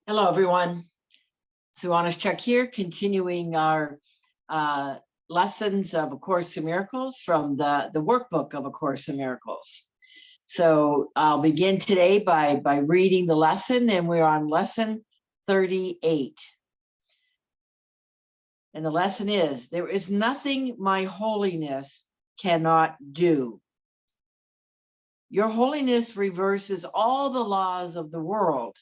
Hello, everyone. Sue.oneschuk here, continuing our lessons of A Course in Miracles from the Workbook of A Course in Miracles. So I'll begin today by reading the lesson, and we're on lesson 38. And the lesson is, there is nothing my holiness cannot do. Your holiness reverses all the laws of the world.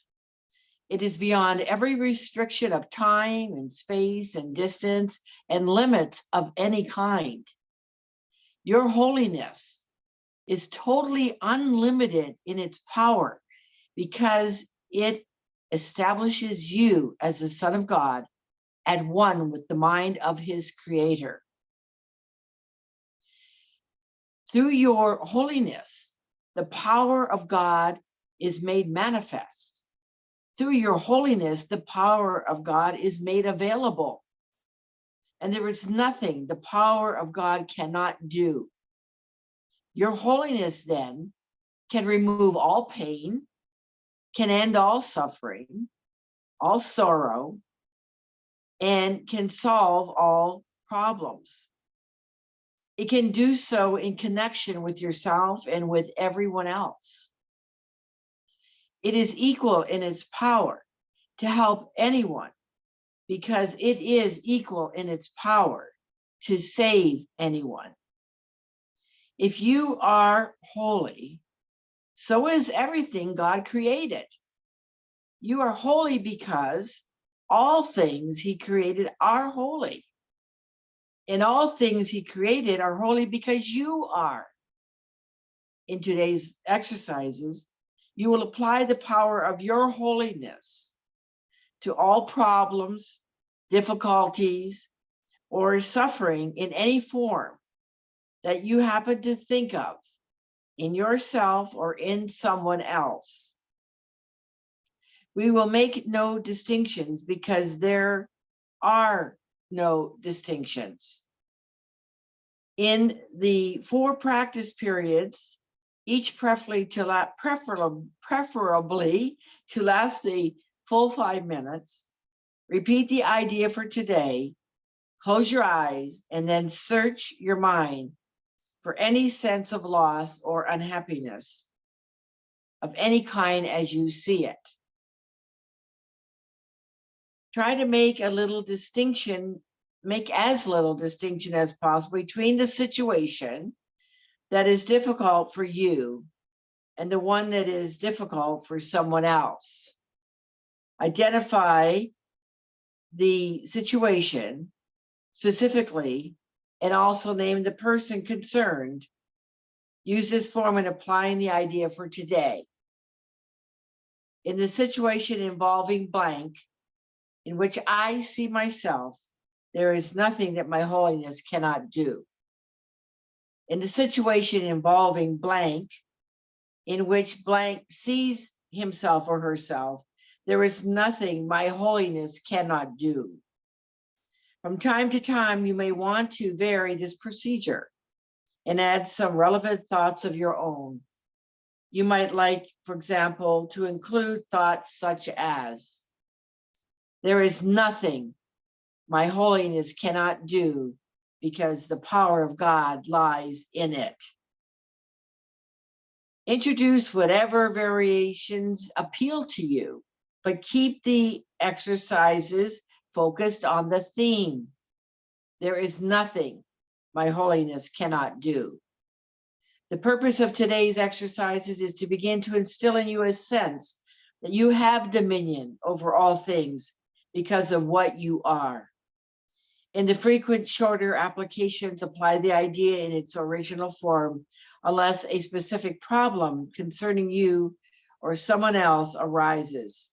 It is beyond every restriction of time and space and distance and limits of any kind. Your holiness is totally unlimited in its power because it establishes you as the Son of God at one with the mind of his Creator. Through your holiness, the power of God is made manifest. Through your holiness, the power of God is made available. And there is nothing the power of God cannot do. Your holiness then can remove all pain, can end all suffering, all sorrow, and can solve all problems. It can do so in connection with yourself and with everyone else. It is equal in its power to help anyone because it is equal in its power to save anyone. If you are holy, so is everything God created. You are holy because all things he created are holy. And all things he created are holy because you are. In today's exercises, you will apply the power of your holiness to all problems, difficulties, or suffering in any form that you happen to think of in yourself or in someone else. We will make no distinctions because there are no distinctions. In the 4 practice periods, each preferably to last a full 5 minutes, repeat the idea for today, close your eyes, and then search your mind for any sense of loss or unhappiness of any kind as you see it. Try to make as little distinction as possible between the situation that is difficult for you and the one that is difficult for someone else. Identify the situation specifically and also name the person concerned. Use this form in applying the idea for today. In the situation involving blank, in which I see myself, there is nothing that my holiness cannot do. In the situation involving blank, in which blank sees himself or herself, there is nothing my holiness cannot do. From time to time, you may want to vary this procedure and add some relevant thoughts of your own. You might like, for example, to include thoughts such as, there is nothing my holiness cannot do because the power of God lies in it. Introduce whatever variations appeal to you, but keep the exercises focused on the theme. There is nothing my holiness cannot do. The purpose of today's exercises is to begin to instill in you a sense that you have dominion over all things because of what you are. In the frequent shorter applications, apply the idea in its original form, unless a specific problem concerning you or someone else arises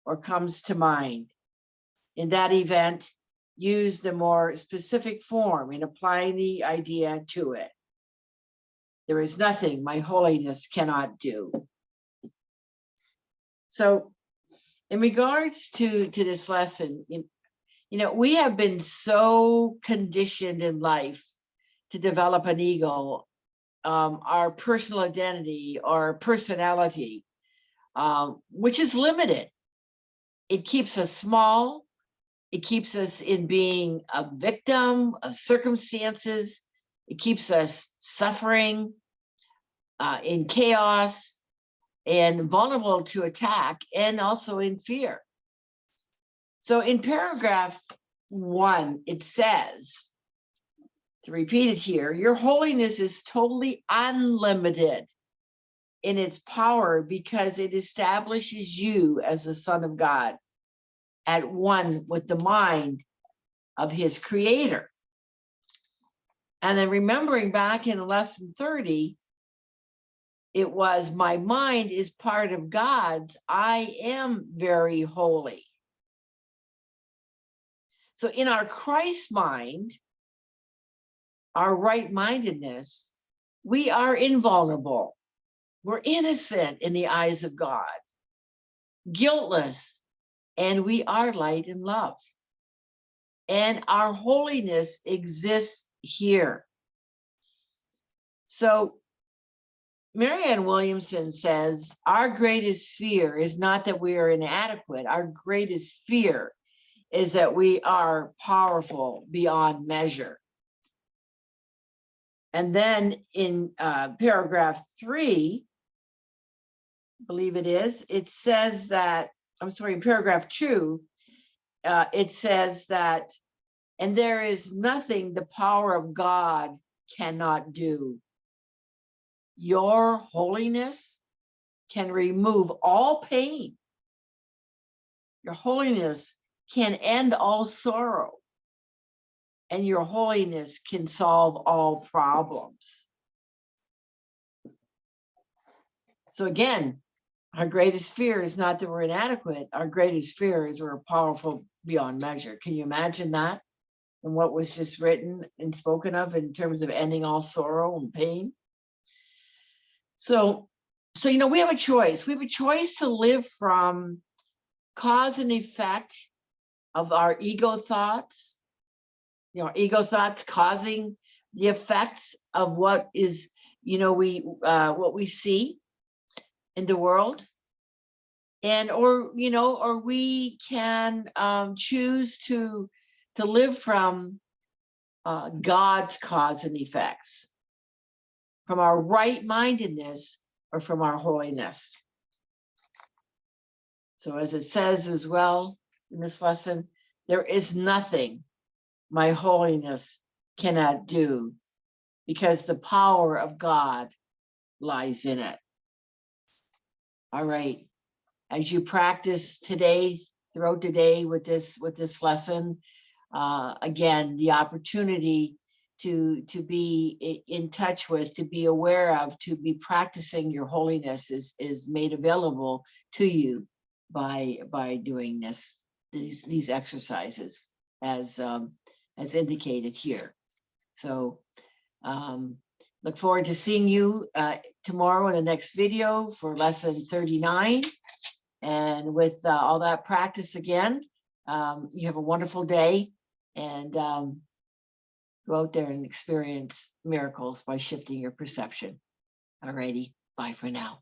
or comes to mind. In that event, use the more specific form in applying the idea to it. There is nothing my holiness cannot do. So, in regards to this lesson, we have been so conditioned in life to develop an ego, our personal identity, our personality, which is limited. It keeps us small. It keeps us in being a victim of circumstances. It keeps us suffering, in chaos, and vulnerable to attack, and also in fear. So in paragraph 1, it says, to repeat it here, your holiness is totally unlimited in its power because it establishes you as the Son of God, at one with the mind of his creator. And then remembering back in lesson 30, it was, my mind is part of God's. I am very holy. So in our Christ mind, our right-mindedness, we are invulnerable. We're innocent in the eyes of God, guiltless, and we are light and love. And our holiness exists here. So Marianne Williamson says, our greatest fear is not that we are inadequate. Our greatest fear is that we are powerful beyond measure. And then in paragraph 3, I believe it is, it says that, I'm sorry, in paragraph 2, it says that, and there is nothing the power of God cannot do. Your holiness can remove all pain. Your holiness can end all sorrow. And your holiness can solve all problems. So again, our greatest fear is not that we're inadequate. Our greatest fear is we're powerful beyond measure. Can you imagine that? And what was just written and spoken of in terms of ending all sorrow and pain? So you know, we have a choice. We have a choice to live from cause and effect of our ego thoughts. You know, ego thoughts causing the effects of what is, you know, what we see in the world. And, or, you know, or we can choose to live from God's cause and effects, from our right-mindedness or from our holiness. So as it says as well in this lesson, there is nothing my holiness cannot do, because the power of God lies in it. All right. As you practice today, throughout the day with this lesson, again, the opportunity to be in touch with, to be aware of, to be practicing your holiness is made available to you by doing these exercises as indicated here. So look forward to seeing you tomorrow in the next video for lesson 39. And with all that practice again, you have a wonderful day, and go out there and experience miracles by shifting your perception. All righty, bye for now.